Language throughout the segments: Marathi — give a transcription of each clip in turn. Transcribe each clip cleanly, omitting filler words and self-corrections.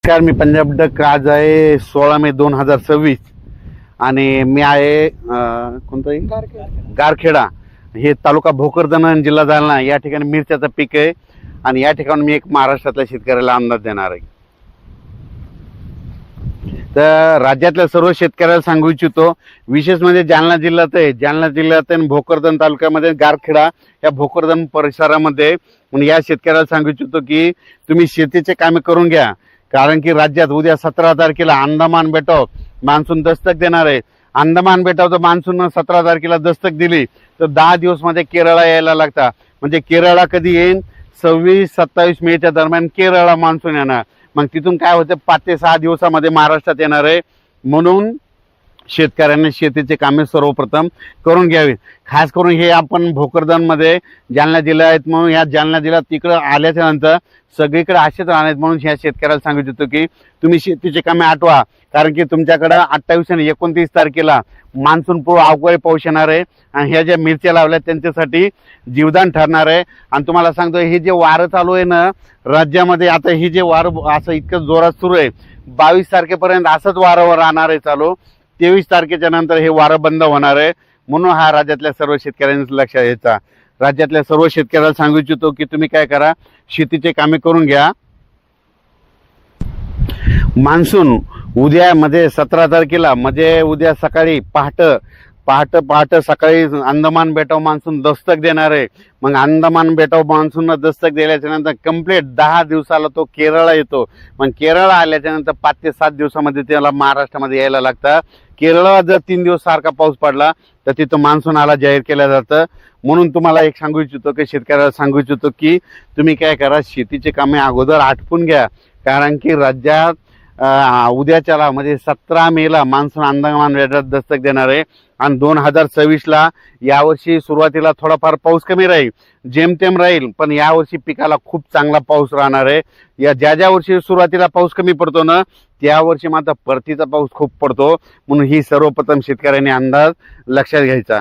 नमस्कार, मी पंजाब डक. आज आहे 16 मे 2026 आणि मी आहे कोणताही गारखेडा, हे तालुका भोकरदन, जिल्हा जालना. या ठिकाणी मिरच्याचं पीक आहे आणि या ठिकाणी मी एक महाराष्ट्रातल्या शेतकऱ्याला अंदाज देणार आहे. तर राज्यातल्या सर्व शेतकऱ्याला सांगू इच्छितो, विशेष म्हणजे जालना जिल्ह्यात आहे. जालना जिल्ह्यात भोकरदन तालुक्यामध्ये गारखेडा या भोकरदन परिसरामध्ये या शेतकऱ्याला सांगू इच्छितो की तुम्ही शेतीचे कामे करून घ्या, कारण की राज्यात उद्या 17 तारखेला अंदमान बेटाव मान्सून दस्तक देणार आहे. अंदमान बेटावचं मान्सून 17 तारखेला दस्तक दिली तर 10 दिवसमध्ये केरळला यायला लागतात. म्हणजे केरळला कधी येईल? 26-27 मेच्या दरम्यान केरळला मान्सून येणार. मग तिथून काय होतं, 5 ते 6 दिवसामध्ये महाराष्ट्रात येणार आहे. म्हणून शेतकऱ्यांनी शेतीचे कामे सर्वप्रथम करून घ्यावी. खास करून हे आपण भोकरदनमध्ये जालना जिल्हा आहेत, म्हणून या जालना जिल्ह्यात तिकडं आल्याच्या नंतर सगळीकडे असेच राहणार. म्हणून ह्या शेतकऱ्याला सांगू इच्छितो की तुम्ही शेतीचे कामे आठवा, कारण की तुमच्याकडं 28 आणि 29 तारखेला मान्सून पूर्व अवकाळी पाऊस येणार आहे आणि ह्या ज्या मिरच्या लावल्या त्यांच्यासाठी जीवदान ठरणार आहे. आणि तुम्हाला सांगतो, हे जे वारं चालू आहे ना राज्यामध्ये, आता ही जे वारं असं इतकं जोरात सुरू आहे, 22 तारखेपर्यंत असंच वारंवर राहणार आहे चालू. 23 तारखेच्या नंतर हे वारं बंद होणार आहे. म्हणून हा राज्यातल्या सर्व शेतकऱ्यांनी लक्षात घ्यायचा. राज्यातल्या सर्व शेतकऱ्याला सांगू इच्छितो की तुम्ही काय करा, शेतीचे कामे करून घ्या. मान्सून उद्या म्हणजे 17 तारखेला म्हणजे उद्या सकाळी पहाटे सकाळी अंदमान बेटाव मान्सून दस्तक देणार आहे. मग अंदमान बेटाव मान्सून दस्तक दिल्याच्या नंतर कंप्लीट 10 दिवसाला तो केरळला येतो. मग केरळला आल्याच्या नंतर 5 ते 7 दिवसामध्ये त्याला महाराष्ट्रामध्ये यायला लागतं. केरळला जर 3 दिवस सारखा पाऊस पडला तर तिथं मान्सून आला जाहीर केलं जातं. म्हणून तुम्हाला एक सांगू इच्छितो की शेतकऱ्याला सांगू इच्छितो की तुम्ही काय करा, शेतीचे कामे अगोदर आटपून घ्या, कारण की राज्यात उद्याच्याला म्हणजे 17 मेला मान्सून अंदमान बेटात दस्तक देणार आहे. आणि 2026ला यावर्षी सुरुवातीला थोडाफार पाऊस कमी राहील, जेमतेम राहील, पण यावर्षी पिकाला खूप चांगला पाऊस राहणार आहे. या ज्या वर्षी सुरुवातीला पाऊस कमी पडतो ना, त्या वर्षी मात्र परतीचा पाऊस खूप पडतो. म्हणून ही सर्वप्रथम शेतकऱ्यांनी अंदाज लक्षात घ्यायचा.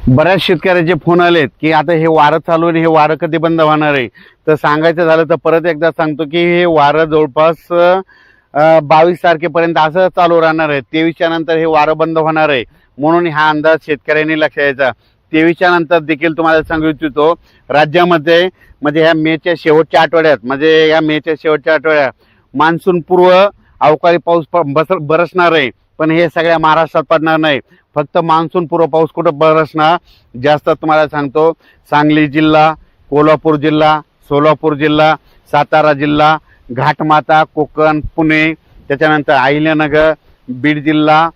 बऱ्याच शेतकऱ्याचे फोन आलेत की आता हे वारं चालू आहे, हे वारं कधी बंद होणार आहे? तर सांगायचं झालं तर परत एकदा सांगतो की हे वारं जवळपास 22 तारखेपर्यंत असं चालू राहणार आहे. 23च्या नंतर हे वारं बंद होणार आहे. म्हणून हा अंदाज शेतकऱ्यांनी लक्षात घ्यायचा. 23च्या नंतर देखील तुम्हाला सांगू इच्छितो, राज्यामध्ये म्हणजे ह्या मेच्या शेवटच्या आठवड्यात मान्सून पूर्व अवकाळी पाऊस बरसणार आहे. पण हे सगळ्या महाराष्ट्रात पडणार नाही, फक्त मान्सून पूर्व पाऊस कुठं बरसणार जास्त तुम्हाला सांगतो, सांगली जिल्हा, कोल्हापूर जिल्हा, सोलापूर जिल्हा, सातारा जिल्हा, घाटमाता, कोकण, पुणे, त्याच्यानंतर अहिल्यानगर, बीड जिल्हा,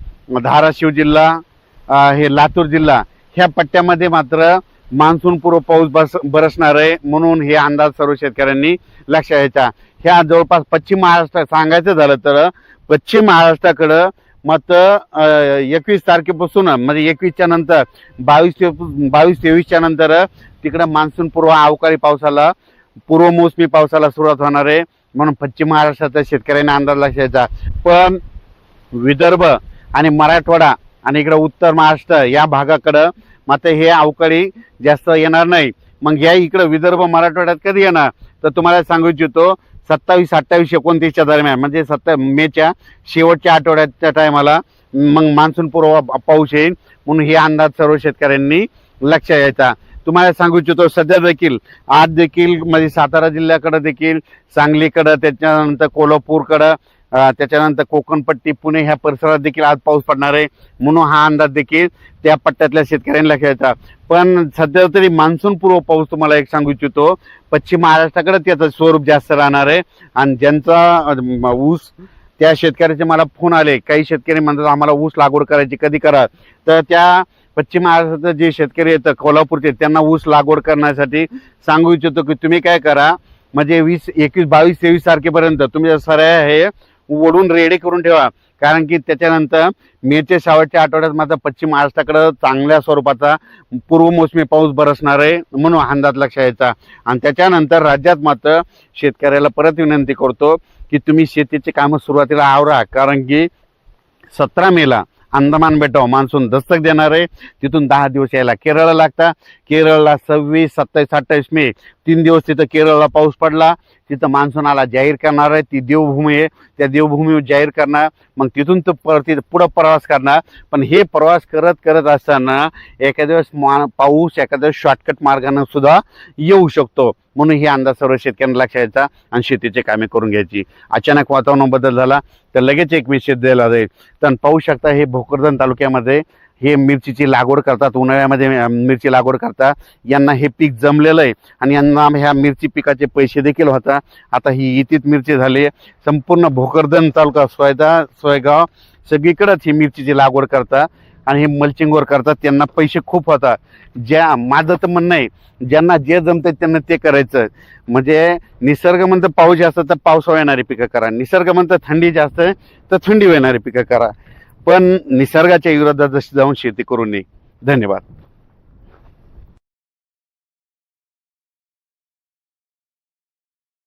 धाराशिव जिल्हा, हे लातूर जिल्हा, ह्या पट्ट्यामध्ये मात्र मान्सून पूर्व पाऊस बरसणार आहे. म्हणून हे अंदाज सर्व शेतकऱ्यांनी लक्षात घ्यायचा. ह्या जवळपास पश्चिम महाराष्ट्र सांगायचं झालं तर पश्चिम महाराष्ट्राकडं मात्र 21 तारखेपासून म्हणजे 21च्या नंतर 22-23च्या नंतर तिकडं मान्सून पूर्व अवकाळी पावसाला, पूर्व मोसमी पावसाला सुरुवात होणार आहे. म्हणून पश्चिम महाराष्ट्राच्या शेतकऱ्यांनी अंदाज लक्षायचा. पण विदर्भ आणि मराठवाडा आणि इकडं उत्तर महाराष्ट्र या भागाकडं मात्र हे अवकाळी जास्त येणार नाही. मग या इकडं विदर्भ मराठवाड्यात कधी येणार तर तुम्हाला सांगू इच्छितो, 27, 28, 29च्या दरम्यान म्हणजे मेच्या शेवटच्या आठवड्याच्या टायमाला मग मान्सून पूर्व पाऊस येईल. म्हणून हे अंदाज सर्व शेतकऱ्यांनी लक्षात घ्यायचा. तुम्हाला सांगू इच्छितो, सध्या देखील आज देखील म्हणजे सातारा जिल्ह्याकडे देखील, सांगलीकडं, त्याच्यानंतर कोल्हापूरकडं, त्याच्यानंतर कोकणपट्टी, पुणे ह्या परिसरात देखील आज पाऊस पडणार आहे. म्हणून हा अंदाज देखील त्या पट्ट्यातल्या शेतकऱ्यांनी लक्षात घ्यायचा. पण सध्या तरी मान्सून पूर्व पाऊस तुम्हाला एक सांगू इच्छितो, पश्चिम महाराष्ट्राकडे त्याचं स्वरूप जास्त राहणार आहे. आणि ज्यांचा ऊस, त्या शेतकऱ्याचे मला फोन आले, काही शेतकरी म्हणतात आम्हाला ऊस लागवड करायची, कधी करा? तर त्या पश्चिम महाराष्ट्राचे जे शेतकरी येतं कोल्हापूरचे, त्यांना ऊस लागवड करण्यासाठी सांगू इच्छितो की तुम्ही काय करा, म्हणजे 20, 21, 22, 23 तारखेपर्यंत तुम्ही सरळ हे ओढून रेडी करून ठेवा, कारण की त्याच्यानंतर मेच्या शेवटच्या आठवड्यात मात्र पश्चिम महाराष्ट्राकडे चांगल्या स्वरूपाचा पूर्व मोसमी पाऊस बरसणार आहे. म्हणून अंदाज लक्षात घ्यायचा. आणि त्याच्यानंतर राज्यात मात्र शेतकऱ्याला परत विनंती करतो की तुम्ही शेतीचे कामं सुरुवातीला आवरा, कारण की 17 मेला अंदमान बेटाव मान्सून दस्तक देणार आहे. तिथून 10 दिवस यायला केरळला लागतात. केरळला 26, 27, 28 मे 3 दिवस तिथं केरळला पाऊस पडला, तिथं मान्सून आला जाहीर करणार आहे, ती देवभूमी आहे, त्या देवभूमीवर जाहीर करणार, मग तिथून तो पुढं प्रवास करणार. पण हे प्रवास करत करत असताना एखाद्या वेळेस पाऊस एखाद्या वेळेस शॉर्टकट मार्गाने सुद्धा येऊ शकतो. म्हणून ही अंदाज सर्व शेतकऱ्यांना लक्षात घ्यायचा आणि शेतीची कामे करून घ्यायची. अचानक वातावरण बदल झाला तर लगेच एक मेसेज दिला जाईल. तर पाहू शकता हे भोकरदन तालुक्यामध्ये हे मिरचीची लागवड करतात, उन्हाळ्यामध्ये मिरची लागवड करतात. यांना हे पीक जमलेलं आहे आणि यांना ह्या मिरची पिकाचे पैसे देखील होतात. आता ही इतीत मिरची झाली. संपूर्ण भोकरदन तालुका सोयगाव सगळीकडेच ही मिरचीची लागवड करतात आणि हे मल्चिंगवर करतात. त्यांना पैसे खूप होतात. माझं तर म्हणणं आहे, ज्यांना जे जमतं त्यांना ते करायचं. म्हणजे निसर्ग म्हणतं पाऊस जास्त तर पावसाळा येणारी पिकं करा, निसर्ग म्हणतं थंडी जास्त तर थंडी येणारी पिकं करा, पण निसर्गाच्या विरोधात जाऊन शेती करू नये. धन्यवाद.